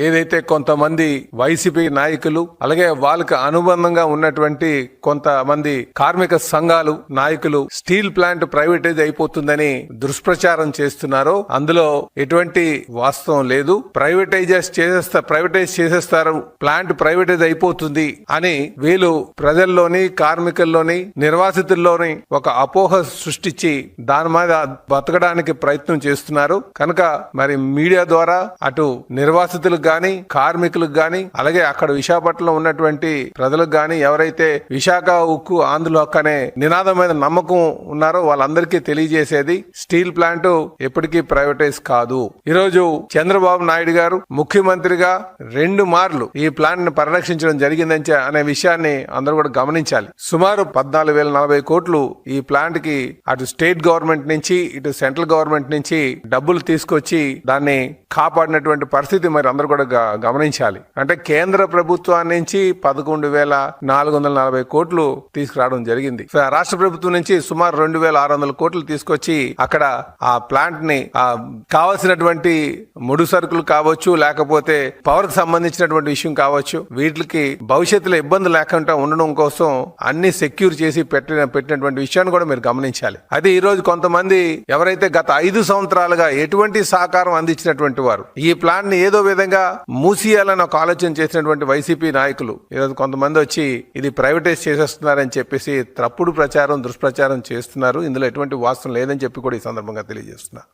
ఏదైతే కొంతమంది వైసీపీ నాయకులు అలాగే వాళ్ళకి అనుబంధంగా ఉన్నటువంటి కొంతమంది కార్మిక సంఘాలు నాయకులు స్టీల్ ప్లాంట్ ప్రైవేటైజ్ అయిపోతుందని దుష్ప్రచారం చేస్తున్నారో అందులో ఎటువంటి వాస్తవం లేదు. ప్రైవేటైజ్ చేసేస్తారు, ప్లాంట్ ప్రైవేటైజ్ అయిపోతుంది అని వీళ్ళు ప్రజల్లోని కార్మికుల్లోని నిర్వాసితుల్లోని ఒక అపోహ సృష్టించి దాని మీద బతకడానికి ప్రయత్నం చేస్తున్నారు. కనుక మరి మీడియా ద్వారా అటు నిర్వాసితులకు గాని కార్మికులకు గాని అలాగే అక్కడ విశాఖపట్నంలో ఉన్నటువంటి ప్రజలకు గాని ఎవరైతే విశాఖ ఉక్కు ఆంధ్రుల హక్కు అనే నినాదం మీద నమ్మకం ఉన్నారో వాళ్ళందరికీ తెలియజేసేది స్టీల్ ప్లాంట్ ఎప్పటికీ ప్రైవేటైజ్ కాదు. ఈరోజు చంద్రబాబు నాయుడు గారు ముఖ్యమంత్రిగా 2 మార్లు ఈ ప్లాంట్ ని పరిరక్షించడం జరిగిందని అనే విషయాన్ని అందరూ కూడా గమనించాలి. సుమారు 14,040 కోట్లు ఈ ప్లాంట్ కి అటు స్టేట్ గవర్నమెంట్ నుంచి ఇటు సెంట్రల్ గవర్నమెంట్ నుంచి డబ్బులు తీసుకొచ్చి దాన్ని కాపాడినటువంటి పరిస్థితి మరి అందరూ కూడా గమనించాలి. అంటే కేంద్ర ప్రభుత్వాన్ని నుంచి 11,440 కోట్లు తీసుకురావడం జరిగింది. రాష్ట్ర ప్రభుత్వం నుంచి సుమారు 2,600 కోట్లు తీసుకొచ్చి అక్కడ ఆ ప్లాంట్ ని కావలసినటువంటి ముడి సరుకులు కావచ్చు లేకపోతే పవర్ కి సంబంధించినటువంటి విషయం కావచ్చు వీటికి భవిష్యత్తులో ఇబ్బంది లేకుండా ఉండడం కోసం అన్ని సెక్యూర్ చేసి పెట్టినటువంటి విషయాన్ని కూడా మీరు గమనించాలి. అయితే ఈ రోజు కొంతమంది ఎవరైతే గత 5 సంవత్సరాలుగా ఎటువంటి సహకారం అందించినటువంటి వారు ఈ ప్లాంట్ ని ఏదో విధంగా మూసియాలని ఒక ఆలోచన చేసినటువంటి వైసీపీ నాయకులు ఈరోజు కొంతమంది వచ్చి ఇది ప్రైవేటైజ్ చేసేస్తున్నారని చెప్పేసి తప్పుడు ప్రచారం దుష్ప్రచారం చేస్తున్నారు. ఇందులో ఎటువంటి వాస్తవం లేదని చెప్పి కూడా ఈ సందర్భంగా తెలియజేస్తున్నారు.